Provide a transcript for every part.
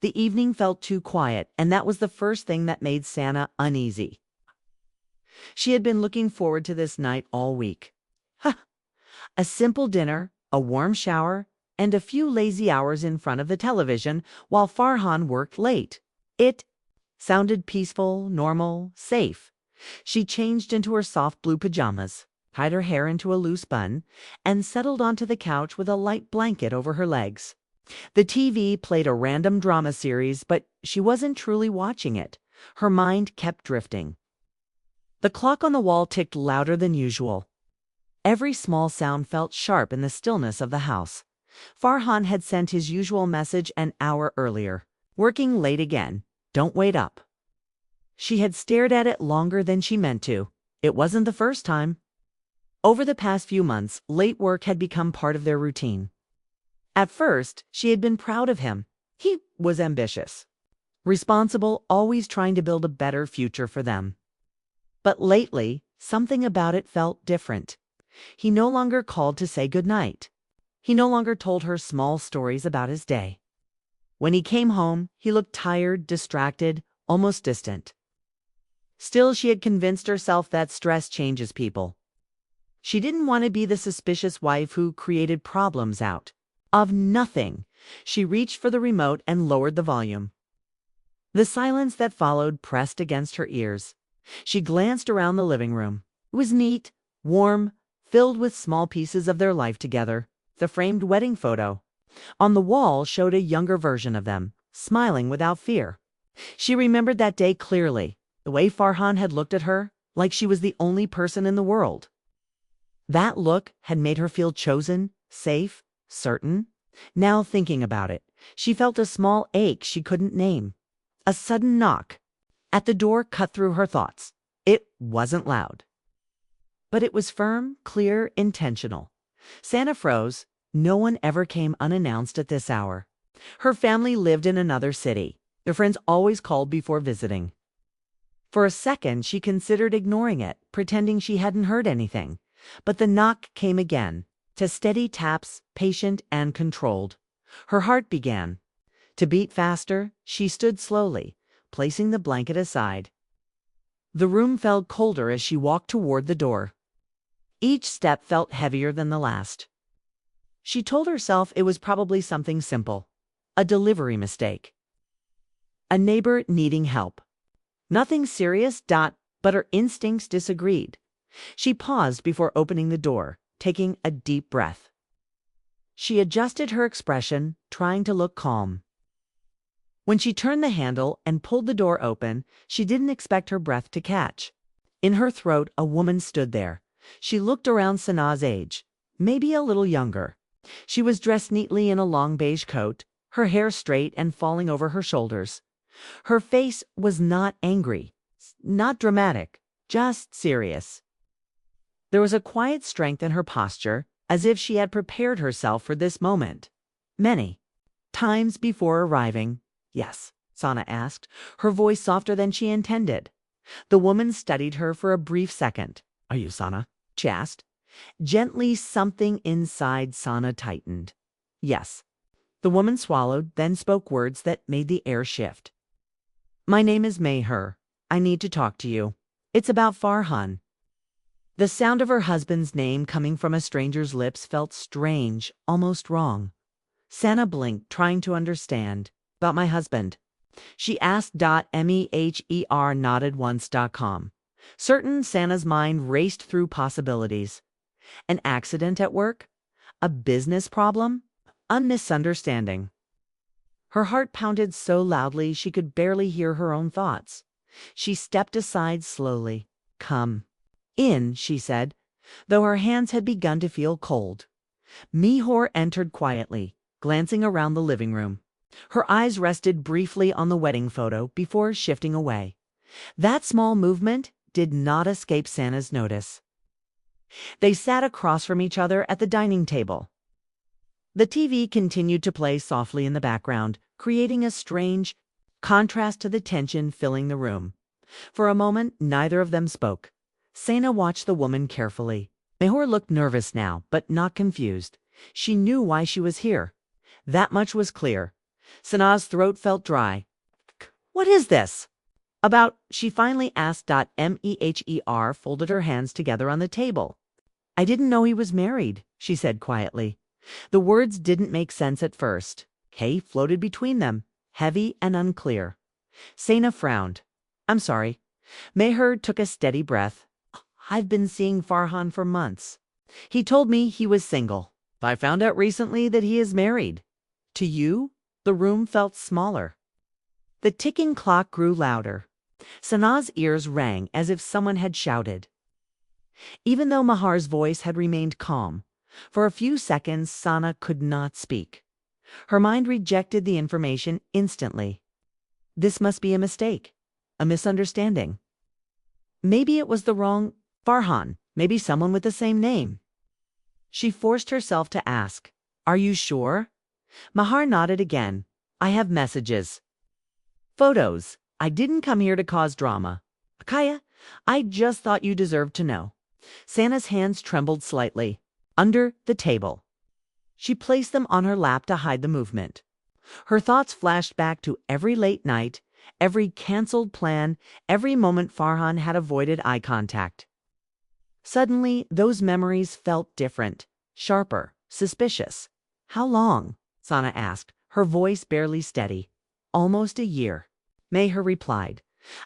The evening felt too quiet, and that was the first thing that made Santa uneasy. She had been looking forward to this night all week. A simple dinner, a warm shower, and a few lazy hours in front of the television while Farhan worked late. It sounded peaceful, normal, safe. She changed into her soft blue pajamas, tied her hair into a loose bun, and settled onto the couch with a light blanket over her legs. The TV played a random drama series, but she wasn't truly watching it. Her mind kept drifting. The clock on the wall ticked louder than usual. Every small sound felt sharp in the stillness of the house. Farhan had sent his usual message an hour earlier. Working late again. Don't wait up. She had stared at it longer than she meant to. It wasn't the first time. Over the past few months, late work had become part of their routine. At first, she had been proud of him. He was ambitious, responsible, always trying to build a better future for them. But lately, something about it felt different. He no longer called to say goodnight. He no longer told her small stories about his day. When he came home, he looked tired, distracted, almost distant. Still, she had convinced herself that stress changes people. She didn't want to be the suspicious wife who created problems out of nothing. She reached for the remote and lowered the volume. The silence that followed pressed against her ears. She glanced around the living room. It was neat, warm, filled with small pieces of their life together. The framed wedding photo on the wall showed a younger version of them, smiling without fear. She remembered that day clearly, the way Farhan had looked at her, like she was the only person in the world. That look had made her feel chosen, safe, certain. Now thinking about it, she felt a small ache she couldn't name. A sudden knock at the door cut through her thoughts. It wasn't loud, but it was firm, clear, intentional. Santa froze. No one ever came unannounced at this hour. Her family lived in another city. Their friends always called before visiting. For a second, she considered ignoring it, pretending she hadn't heard anything. But the knock came again, to steady taps, patient and controlled. Her heart began to beat faster. She stood slowly, placing the blanket aside. The room felt colder as she walked toward the door. Each step felt heavier than the last. She told herself it was probably something simple, a delivery mistake, a neighbor needing help. Nothing serious, but her instincts disagreed. She paused before opening the door, taking a deep breath. She adjusted her expression, trying to look calm. When she turned the handle and pulled the door open, she didn't expect her breath to catch. In her throat, a woman stood there. She looked around Sana's age, maybe a little younger. She was dressed neatly in a long beige coat, her hair straight and falling over her shoulders. Her face was not angry, not dramatic, just serious. There was a quiet strength in her posture, as if she had prepared herself for this moment many times before arriving. Yes, Sana asked, her voice softer than she intended. The woman studied her for a brief second. Are you Sana? She asked. Gently, something inside Sana tightened. Yes. The woman swallowed, then spoke words that made the air shift. My name is Meher. I need to talk to you. It's about Farhan. The sound of her husband's name coming from a stranger's lips felt strange, almost wrong. Sana blinked, trying to understand. About my husband. She asked. Meher nodded once.com. Certain, Sana's mind raced through possibilities. An accident at work? A business problem? A misunderstanding. Her heart pounded so loudly she could barely hear her own thoughts. She stepped aside slowly. Come in, she said, though her hands had begun to feel cold. Meher entered quietly, glancing around the living room. Her eyes rested briefly on the wedding photo before shifting away. That small movement did not escape Sana's notice. They sat across from each other at the dining table. The TV continued to play softly in the background, creating a strange contrast to the tension filling the room. For a moment, neither of them spoke. Sana watched the woman carefully. Meher looked nervous now, but not confused. She knew why she was here. That much was clear. Sanaa's throat felt dry. What is this? About, she finally asked. Meher folded her hands together on the table. I didn't know he was married, she said quietly. The words didn't make sense at first. Kay floated between them, heavy and unclear. Sana frowned. I'm sorry. Meher took a steady breath. I've been seeing Farhan for months. He told me he was single. I found out recently that he is married. To you? The room felt smaller. The ticking clock grew louder. Sanaa's ears rang as if someone had shouted. Even though Mahar's voice had remained calm, for a few seconds Sana could not speak. Her mind rejected the information instantly. This must be a mistake, a misunderstanding. Maybe it was the wrong Farhan, maybe someone with the same name. She forced herself to ask, Are you sure? Mahar nodded again. I have messages. Photos. I didn't come here to cause drama. Akaya, I just thought you deserved to know. Sana's hands trembled slightly. Under the table. She placed them on her lap to hide the movement. Her thoughts flashed back to every late night, every canceled plan, every moment Farhan had avoided eye contact. Suddenly, those memories felt different, sharper, suspicious. How long? Sana asked, her voice barely steady. Almost a year. Meher replied.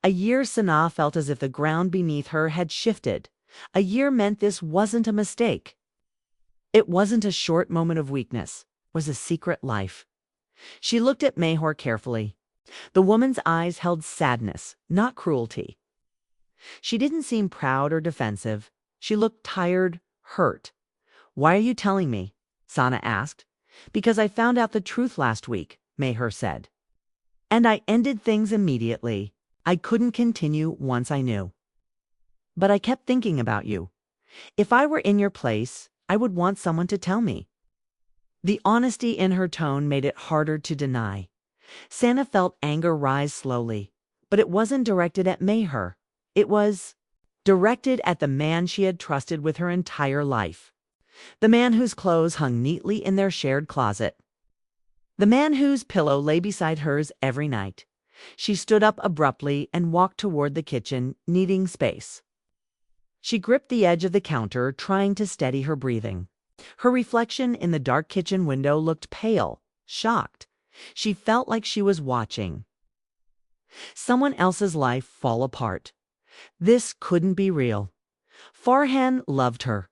A year. Sana felt as if the ground beneath her had shifted. A year meant this wasn't a mistake. It wasn't a short moment of weakness. It was a secret life. She looked at Meher carefully. The woman's eyes held sadness, not cruelty. She didn't seem proud or defensive. She looked tired, hurt. Why are you telling me? Sana asked. Because I found out the truth last week, Meher said. And I ended things immediately. I couldn't continue once I knew. But I kept thinking about you. If I were in your place, I would want someone to tell me. The honesty in her tone made it harder to deny. Sana felt anger rise slowly, but it wasn't directed at Meher. It was directed at the man she had trusted with her entire life. The man whose clothes hung neatly in their shared closet. The man whose pillow lay beside hers every night. She stood up abruptly and walked toward the kitchen, needing space. She gripped the edge of the counter, trying to steady her breathing. Her reflection in the dark kitchen window looked pale, shocked. She felt like she was watching someone else's life fall apart. This couldn't be real. Farhan loved her.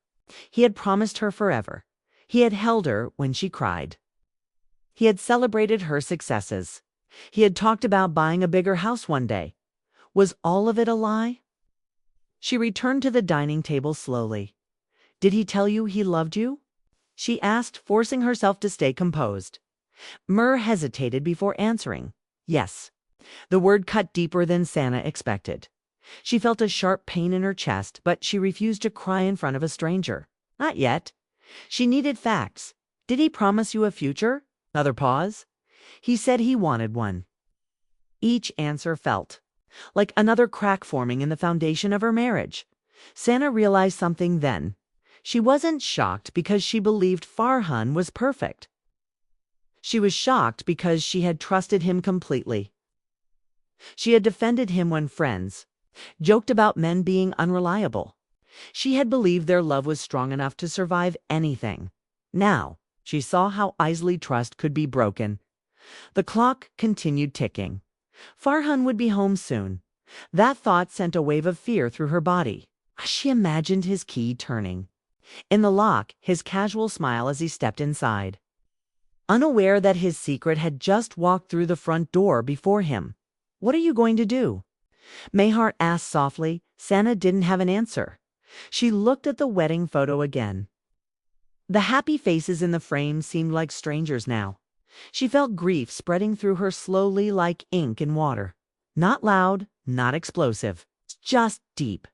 He had promised her forever. He had held her when she cried. He had celebrated her successes. He had talked about buying a bigger house one day. Was all of it a lie? She returned to the dining table slowly. Did he tell you he loved you? She asked, forcing herself to stay composed. Meher hesitated before answering. Yes. The word cut deeper than Sana expected. She felt a sharp pain in her chest, but she refused to cry in front of a stranger. Not yet. She needed facts. Did he promise you a future? Another pause. He said he wanted one. Each answer felt like another crack forming in the foundation of her marriage. Sana realized something then. She wasn't shocked because she believed Farhan was perfect. She was shocked because she had trusted him completely. She had defended him when friends joked about men being unreliable. She had believed their love was strong enough to survive anything. Now, she saw how easily trust could be broken. The clock continued ticking. Farhan would be home soon. That thought sent a wave of fear through her body. She imagined his key turning. In the lock, his casual smile as he stepped inside. Unaware that his secret had just walked through the front door before him. What are you going to do? Meher asked softly. Sana didn't have an answer. She looked at the wedding photo again. The happy faces in the frame seemed like strangers now. She felt grief spreading through her slowly like ink in water. Not loud, not explosive, just deep.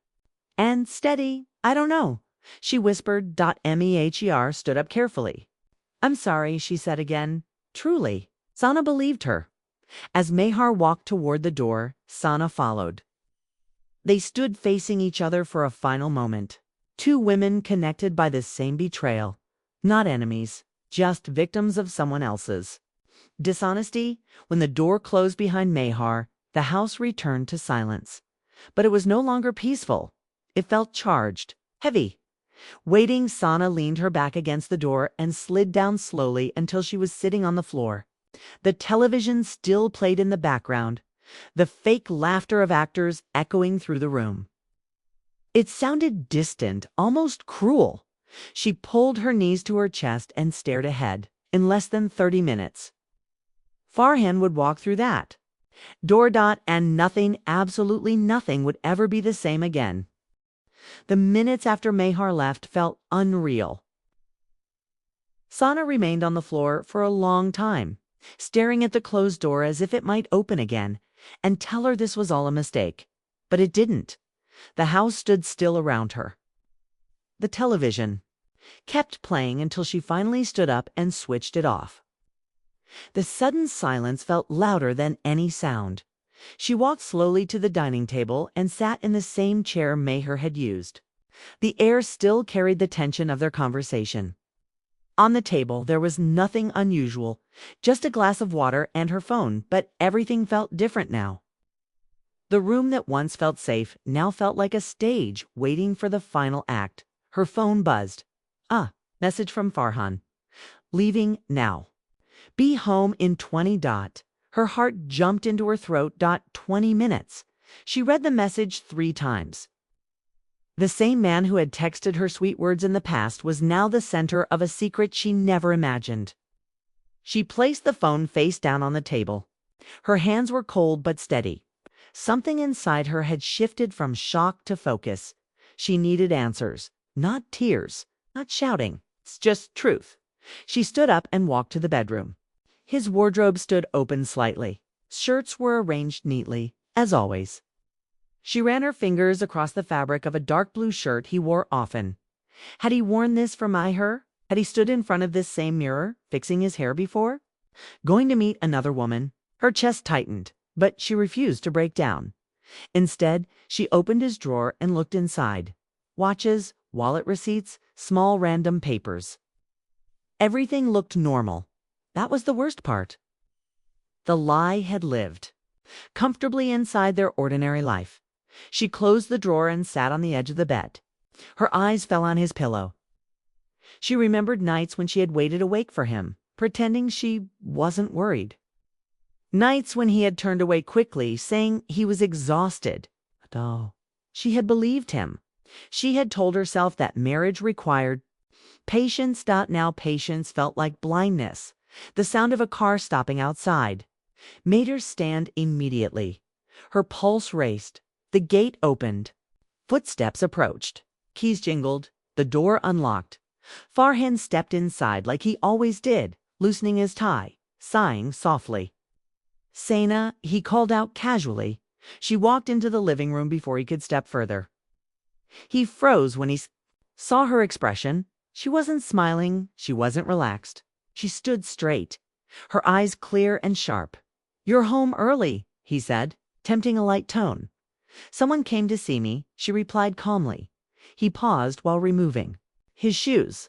And steady. I don't know. She whispered. Meher stood up carefully. I'm sorry, she said again. Truly. Sana believed her. As Meher walked toward the door, Sana followed. They stood facing each other for a final moment. Two women connected by the same betrayal. Not enemies, just victims of someone else's. Dishonesty? When the door closed behind Mahar, the house returned to silence. But it was no longer peaceful. It felt charged, heavy. Waiting, Sana leaned her back against the door and slid down slowly until she was sitting on the floor. The television still played in the background, the fake laughter of actors echoing through the room. It sounded distant, almost cruel. She pulled her knees to her chest and stared ahead. In less than 30 minutes. Farhan would walk through that door, and nothing, absolutely nothing, would ever be the same again. The minutes after Mahar left felt unreal. Sana remained on the floor for a long time, staring at the closed door as if it might open again and tell her this was all a mistake. But it didn't. The house stood still around her. The television kept playing until she finally stood up and switched it off. The sudden silence felt louder than any sound. She walked slowly to the dining table and sat in the same chair Mahar had used. The air still carried the tension of their conversation. On the table there was nothing unusual, just a glass of water and her phone, but everything felt different now. The room that once felt safe now felt like a stage waiting for the final act. Her phone buzzed. Message from Farhan. Leaving now. Be home in 20. Her heart jumped into her throat. 20 minutes. She read the message 3 times. The same man who had texted her sweet words in the past was now the center of a secret she never imagined. She placed the phone face down on the table. Her hands were cold but steady. Something inside her had shifted from shock to focus. She needed answers, not tears, not shouting. It's just truth. She stood up and walked to the bedroom. His wardrobe stood open slightly. Shirts were arranged neatly, as always. She ran her fingers across the fabric of a dark blue shirt he wore often. Had he worn this for Mahar? Had he stood in front of this same mirror, fixing his hair before? Going to meet another woman? Her chest tightened, but she refused to break down. Instead, she opened his drawer and looked inside. Watches, wallet receipts, small random papers. Everything looked normal. That was the worst part. The lie had lived comfortably inside their ordinary life. She closed the drawer and sat on the edge of the bed. Her eyes fell on his pillow. She remembered nights when she had waited awake for him, pretending she wasn't worried. Nights when he had turned away quickly, saying he was exhausted. But she had believed him. She had told herself that marriage required patience. Now patience felt like blindness. The sound of a car stopping outside made her stand immediately. Her pulse raced. The gate opened. Footsteps approached. Keys jingled. The door unlocked. Farhan stepped inside like he always did, loosening his tie, sighing softly. Sana, he called out casually. She walked into the living room before he could step further. He froze when he saw her expression. She wasn't smiling. She wasn't relaxed. She stood straight, her eyes clear and sharp. "You're home early," he said, tempting a light tone. "Someone came to see me," she replied calmly. He paused while removing his shoes.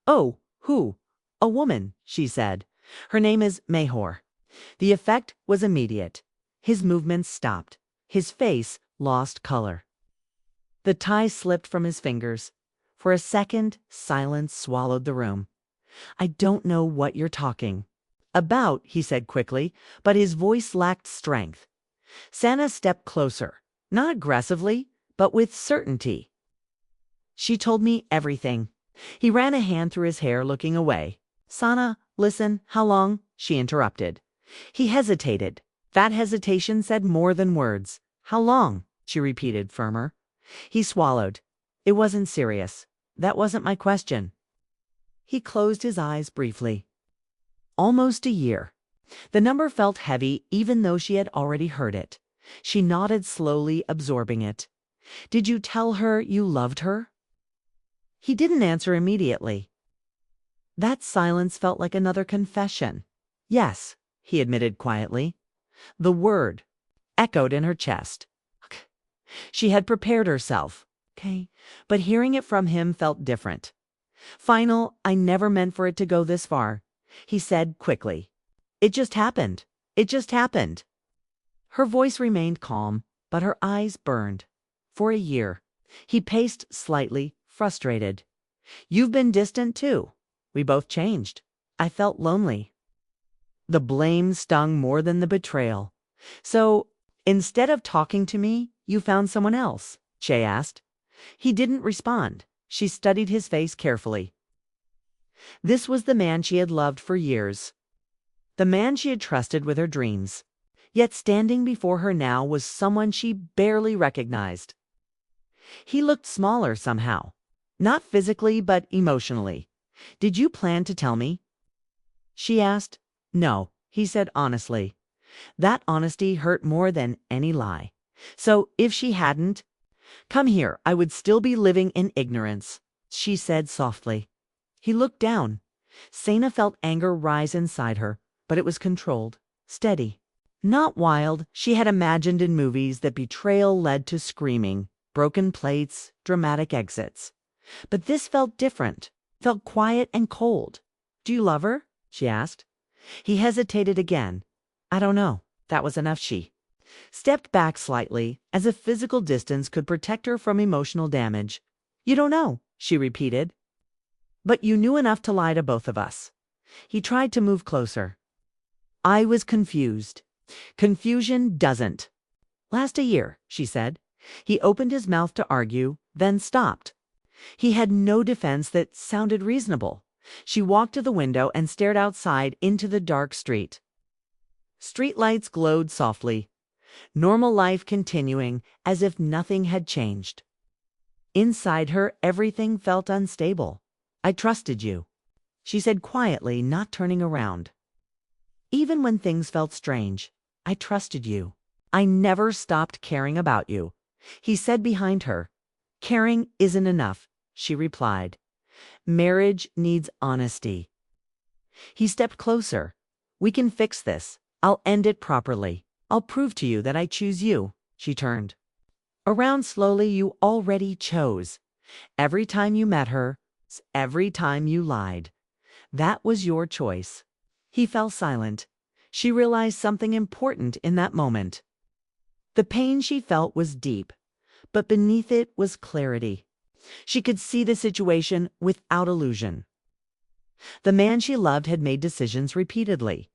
"Oh, who?" "A woman," she said. "Her name is Mahar." The effect was immediate. His movements stopped. His face lost color. The tie slipped from his fingers. For a second, silence swallowed the room. "I don't know what you're talking about," he said quickly, but his voice lacked strength. Sana stepped closer, not aggressively, but with certainty. "She told me everything." He ran a hand through his hair, looking away. "Sana, listen, how long?" she interrupted. He hesitated. That hesitation said more than words. "How long?" she repeated, firmer. He swallowed. "It wasn't serious. That wasn't my question." He closed his eyes briefly. "Almost a year." The number felt heavy, even though she had already heard it. She nodded slowly, absorbing it. "Did you tell her you loved her?" He didn't answer immediately. That silence felt like another confession. "Yes," he admitted quietly. The word echoed in her chest. She had prepared herself. Okay, but hearing it from him felt different. "Final, I never meant for it to go this far," he said quickly. It just happened. It just happened. Her voice remained calm, but her eyes burned. For a year. He paced slightly, frustrated. You've been distant too. We both changed. I felt lonely. The blame stung more than the betrayal. So, instead of talking to me, you found someone else? Shay asked. He didn't respond. She studied his face carefully. This was the man she had loved for years. The man she had trusted with her dreams. Yet standing before her now was someone she barely recognized. He looked smaller somehow. Not physically, but emotionally. Did you plan to tell me? She asked. No, he said honestly. That honesty hurt more than any lie. So if she hadn't, come here, I would still be living in ignorance, she said softly. He looked down. Sana felt anger rise inside her, but it was controlled, steady. Not wild she had imagined in movies that betrayal led to screaming, broken plates, dramatic exits. But this felt different, felt quiet and cold. Do you love her? She asked. He hesitated again. I don't know. That was enough. She stepped back slightly, as if physical distance could protect her from emotional damage. You don't know, she repeated. But you knew enough to lie to both of us. He tried to move closer. I was confused. Confusion doesn't last a year, she said. He opened his mouth to argue, then stopped. He had no defense that sounded reasonable. She walked to the window and stared outside into the dark street. Streetlights glowed softly. Normal life continuing as if nothing had changed. Inside her, everything felt unstable. I trusted you, she said quietly, not turning around. Even when things felt strange, I trusted you. I never stopped caring about you, he said behind her. Caring isn't enough, she replied. Marriage needs honesty. He stepped closer. We can fix this. I'll end it properly. I'll prove to you that I choose you. She turned around slowly. You already chose. Every time you met her, every time you lied. That was your choice. He fell silent. She realized something important in that moment. The pain she felt was deep, but beneath it was clarity. She could see the situation without illusion. The man she loved had made decisions repeatedly.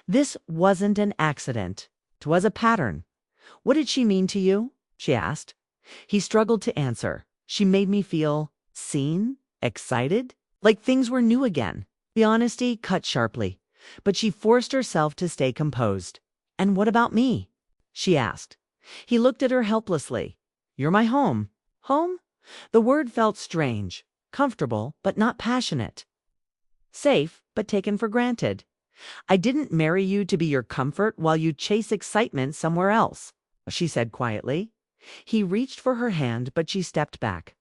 This wasn't an accident. It was a pattern. What did she mean to you? She asked. He struggled to answer. She made me feel seen, excited, like things were new again. The honesty cut sharply, but she forced herself to stay composed. And what about me? She asked. He looked at her helplessly. You're my home. Home? The word felt strange, comfortable, but not passionate. Safe, but taken for granted. I didn't marry you to be your comfort while you chase excitement somewhere else, she said quietly. He reached for her hand, but she stepped back.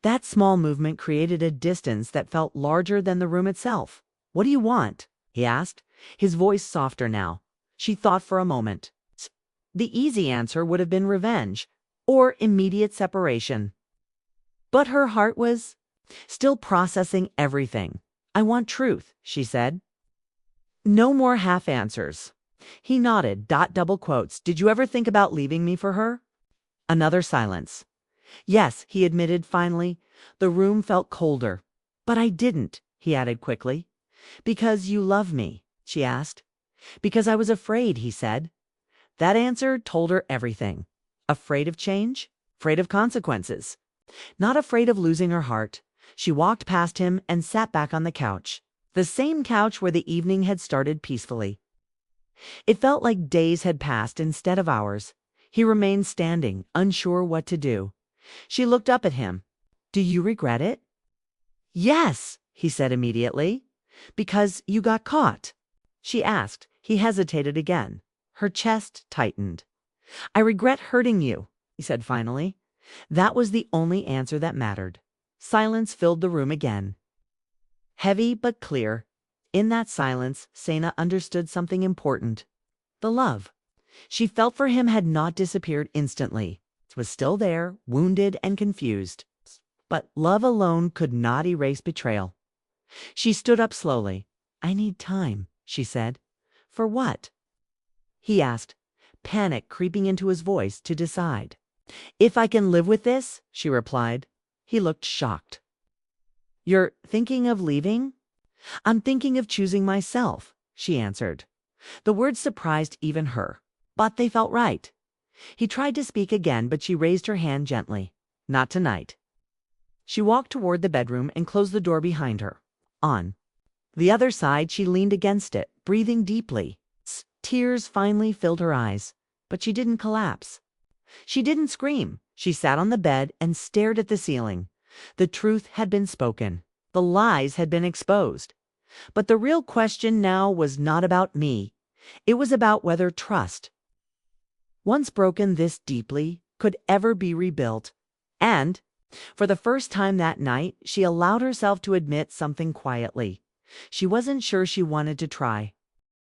That small movement created a distance that felt larger than the room itself. What do you want? He asked, his voice softer now. She thought for a moment. The easy answer would have been revenge or immediate separation. But her heart was still processing everything. I want truth, she said. No more half answers. He nodded, double quotes. Did you ever think about leaving me for her? Another silence. Yes, he admitted finally. The room felt colder. But I didn't, he added quickly. Because you love me, she asked. Because I was afraid, he said. That answer told her everything. Afraid of change? Afraid of consequences. Not afraid of losing her heart. She walked past him and sat back on the couch. The same couch where the evening had started peacefully. It felt like days had passed instead of hours. He remained standing, unsure what to do. She looked up at him. Do you regret it? Yes, he said immediately. Because you got caught. She asked. He hesitated again. Her chest tightened. I regret hurting you, he said finally. That was the only answer that mattered. Silence filled the room again. Heavy but clear. In that silence, Sana understood something important. The love she felt for him had not disappeared instantly. It was still there, wounded and confused. But love alone could not erase betrayal. She stood up slowly. I need time, she said. For what? He asked, panic creeping into his voice to decide. If I can live with this, she replied. He looked shocked. You're thinking of leaving? I'm thinking of choosing myself, she answered. The words surprised even her, but they felt right. He tried to speak again, but she raised her hand gently. Not tonight. She walked toward the bedroom and closed the door behind her. On the other side, she leaned against it, breathing deeply. Tears finally filled her eyes, but she didn't collapse. She didn't scream. She sat on the bed and stared at the ceiling. The truth had been spoken. The lies had been exposed. But the real question now was not about me. It was about whether trust, once broken this deeply, could ever be rebuilt. And, for the first time that night, she allowed herself to admit something quietly. She wasn't sure she wanted to try.